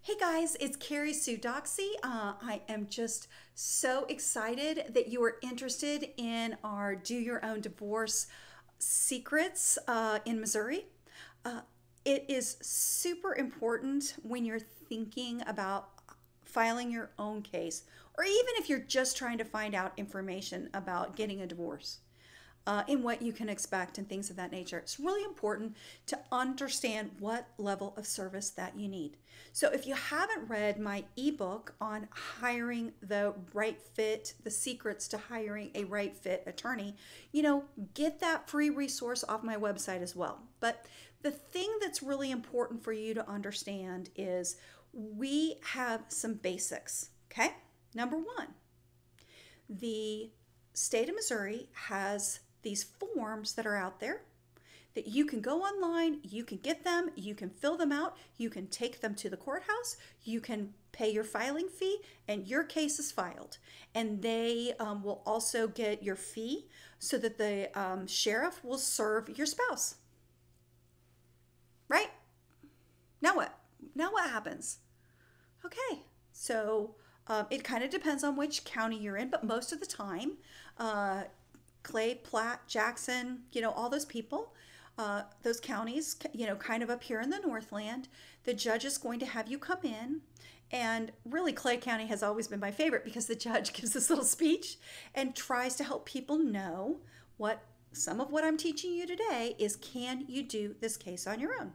Hey guys, it's Carrie Sue Doxy. I am just so excited that you are interested in our Do Your Own Divorce secrets in Missouri. Uh, it is super important when you're thinking about filing your own case, or even if you're just trying to find out information about getting a divorce and what you can expect and things of that nature. It's really important to understand what level of service that you need. So if you haven't read my ebook on hiring the right fit, the secrets to hiring a right fit attorney, get that free resource off my website as well. But the thing that's really important for you to understand is we have some basics, okay? Number one, the state of Missouri has these forms that are out there that you can go online, you can get them, you can fill them out, you can take them to the courthouse, you can pay your filing fee, and your case is filed. And they will also get your fee so that the sheriff will serve your spouse. Right? Now what? Now what happens? Okay, so it kind of depends on which county you're in, but most of the time, Clay, Platte, Jackson, all those people, those counties, kind of up here in the Northland, the judge is going to have you come in. And really, Clay County has always been my favorite because the judge gives this little speech and tries to help people know what some of what I'm teaching you today is, can you do this case on your own?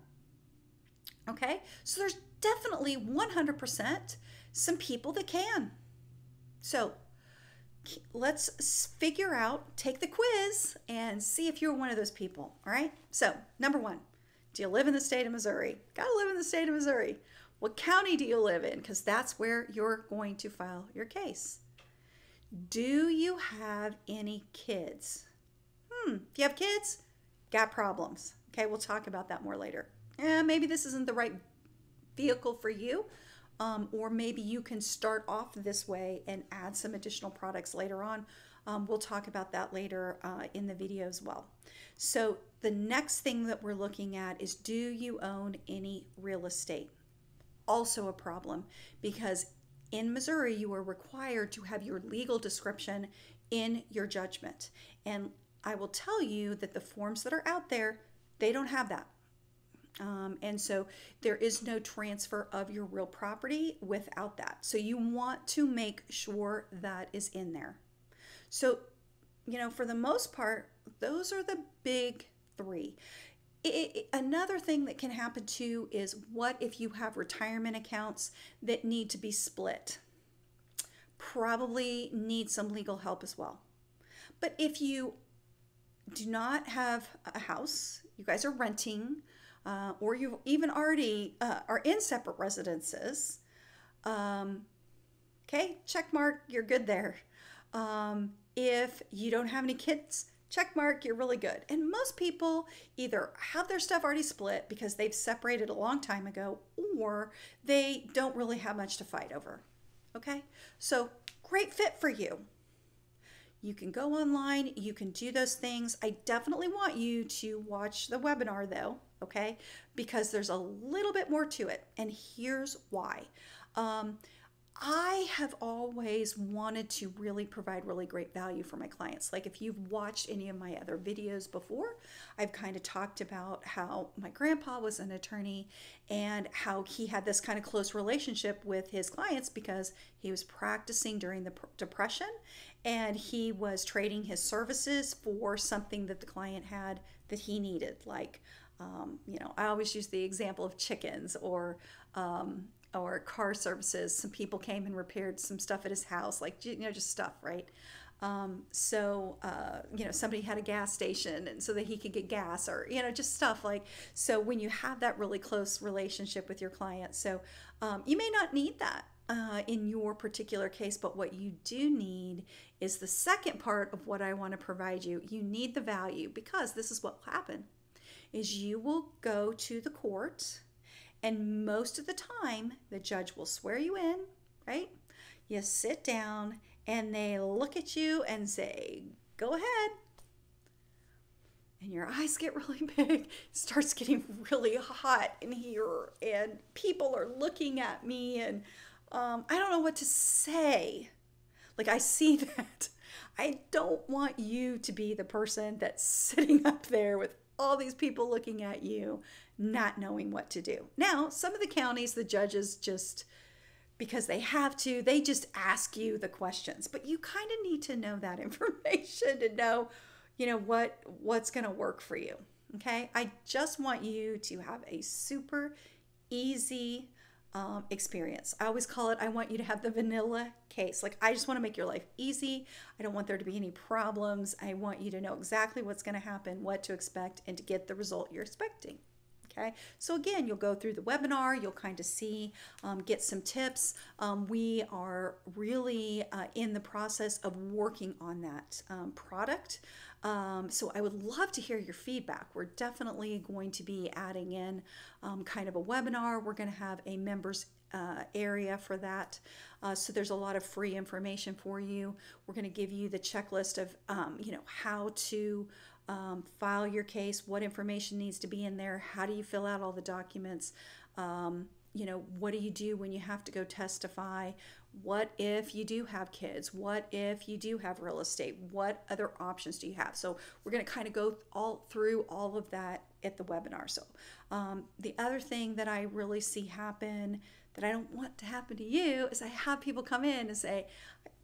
Okay, so there's definitely 100% some people that can. So let's figure out, take the quiz and see if you're one of those people. All right, so number one, do you live in the state of Missouri? Gotta live in the state of Missouri. What county do you live in? Because that's where you're going to file your case. Do you have any kids? If you have kids, got problems. Okay, we'll talk about that more later. Maybe this isn't the right vehicle for you, or maybe you can start off this way and add some additional products later on. We'll talk about that later in the video as well. So the next thing that we're looking at is, do you own any real estate? Also a problem, because in Missouri you are required to have your legal description in your judgment. And I will tell you that the forms that are out there, they don't have that. And so there is no transfer of your real property without that. So you want to make sure that is in there. So, for the most part, those are the big three. Another thing that can happen too is, what if you have retirement accounts that need to be split? Probably need some legal help as well. But if you do not have a house, you guys are renting, or you even already are in separate residences, okay, check mark, you're good there. If you don't have any kids, check mark, you're really good. And most people either have their stuff already split because they've separated a long time ago, or they don't really have much to fight over. Okay, so great fit for you. You can go online, you can do those things. I definitely want you to watch the webinar though, okay? Because there's a little bit more to it, and here's why. I have always wanted to really provide really great value for my clients. Like, if you've watched any of my other videos before, I've kind of talked about how my grandpa was an attorney and how he had this kind of close relationship with his clients because he was practicing during the Depression, and he was trading his services for something that the client had that he needed. Like, I always use the example of chickens, or car services. Some people came and repaired some stuff at his house, like, just stuff, right? Somebody had a gas station, and so that he could get gas, or, just stuff like, so when you have that really close relationship with your client, so you may not need that in your particular case, but what you do need is the second part of what I want to provide you. You need the value, because this is what will happen, is you will go to the court, and most of the time, the judge will swear you in, right? You sit down, and they look at you and say, go ahead. and your eyes get really big. It starts getting really hot in here, and people are looking at me, and I don't know what to say. Like, I see that. I don't want you to be the person that's sitting up there with all these people looking at you, not knowing what to do. Now, some of the counties, the judges just, because they have to, they just ask you the questions. But you kind of need to know that information to know, what's going to work for you. Okay? I just want you to have a super easy experience. I always call it, I want you to have the vanilla case. Like, I just want to make your life easy. I don't want there to be any problems. I want you to know exactly what's going to happen, what to expect, and to get the result you're expecting. Okay, so again, you'll go through the webinar, you'll kind of see, get some tips. We are really in the process of working on that product. So I would love to hear your feedback. We're definitely going to be adding in kind of a webinar. We're going to have a members area for that. So there's a lot of free information for you. We're going to give you the checklist of, how to file your case, what information needs to be in there, how do you fill out all the documents, what do you do when you have to go testify, what if you do have kids, what if you do have real estate, what other options do you have. So we're going to kind of go through all of that at the webinar. So the other thing that I really see happen that I don't want to happen to you is I have people come in and say,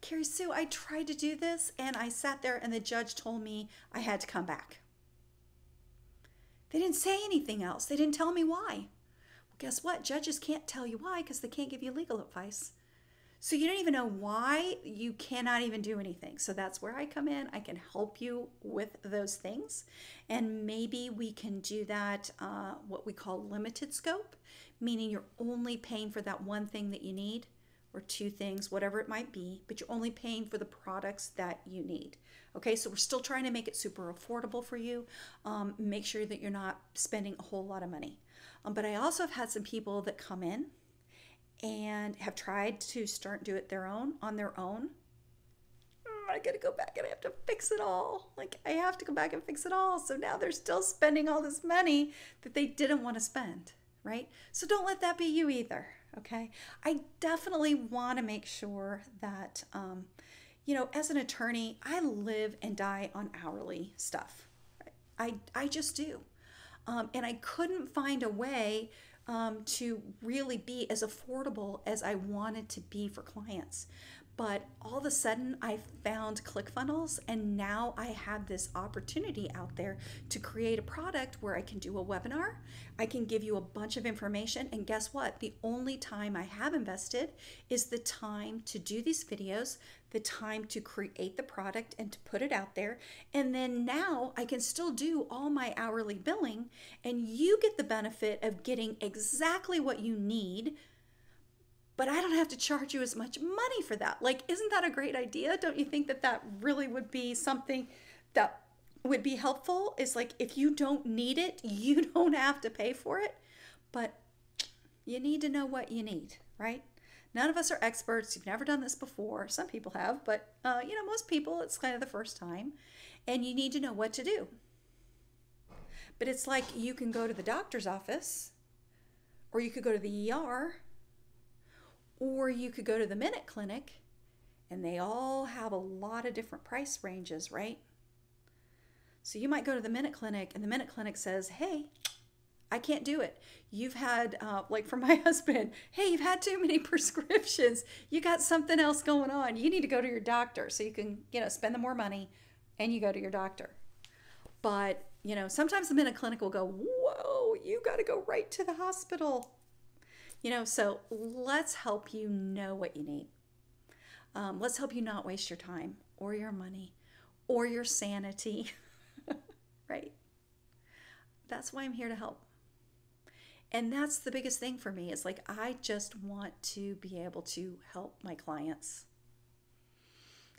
Carrie Sue, I tried to do this and I sat there and the judge told me I had to come back. They didn't say anything else. They didn't tell me why. Well, guess what? Judges can't tell you why because they can't give you legal advice. So you don't even know why, you cannot even do anything. So that's where I come in. I can help you with those things. And maybe we can do that, what we call limited scope, meaning you're only paying for that one thing that you need, or two things, whatever it might be, but you're only paying for the products that you need. Okay, so we're still trying to make it super affordable for you. Make sure that you're not spending a whole lot of money. But I also have had some people that come in and have tried to do it on their own. I gotta go back and I have to fix it all. Like, I have to go back and fix it all. So now they're still spending all this money that they didn't want to spend, right? So don't let that be you either. Okay, I definitely want to make sure that, as an attorney, I live and die on hourly stuff. I just do. And I couldn't find a way to really be as affordable as I wanted to be for clients. But all of a sudden, I found ClickFunnels, and now I have this opportunity out there to create a product where I can do a webinar. I can give you a bunch of information, and guess what? The only time I have invested is the time to do these videos, the time to create the product and to put it out there. And then now I can still do all my hourly billing, and you get the benefit of getting exactly what you need, but I don't have to charge you as much money for that. Like, isn't that a great idea? Don't you think that that really would be something that would be helpful? Is like, if you don't need it, you don't have to pay for it, but you need to know what you need, right? None of us are experts. You've never done this before. Some people have, but most people, it's kind of the first time, and you need to know what to do. But it's like, you can go to the doctor's office, or you could go to the ER, or you could go to the Minute Clinic, and they all have a lot of different price ranges, right? So you might go to the Minute Clinic, and the Minute Clinic says, hey, I can't do it. You've had, like for my husband, hey, you've had too many prescriptions. You got something else going on. You need to go to your doctor so you can, spend the more money, and you go to your doctor. But, sometimes the Minute Clinic will go, whoa, you got to go right to the hospital. So let's help you know what you need. Let's help you not waste your time or your money or your sanity, right? That's why I'm here to help. And that's the biggest thing for me, is like, I just want to be able to help my clients.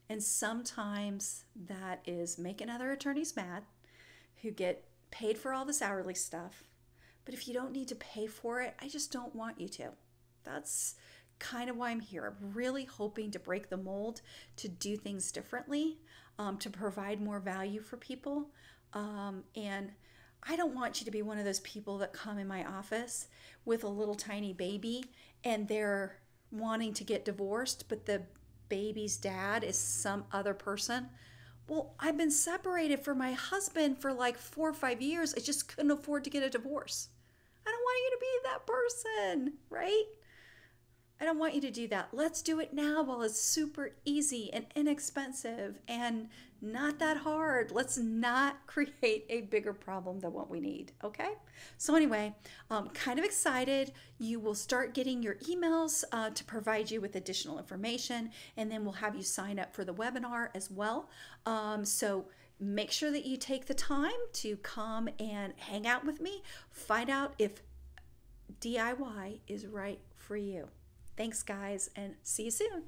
And sometimes that is making other attorneys mad who get paid for all this hourly stuff. But if you don't need to pay for it, I just don't want you to. That's kind of why I'm here. I'm really hoping to break the mold, to do things differently, to provide more value for people. And I don't want you to be one of those people that come in my office with a little tiny baby and they're wanting to get divorced, but the baby's dad is some other person. Well, I've been separated from my husband for like 4 or 5 years. I just couldn't afford to get a divorce. I don't want you to be that person, right? I don't want you to do that. Let's do it now while it's super easy and inexpensive and not that hard. Let's not create a bigger problem than what we need, okay? So anyway, kind of excited. You will start getting your emails to provide you with additional information, and then we'll have you sign up for the webinar as well. So make sure that you take the time to come and hang out with me, find out if DIY is right for you. Thanks, guys, and see you soon.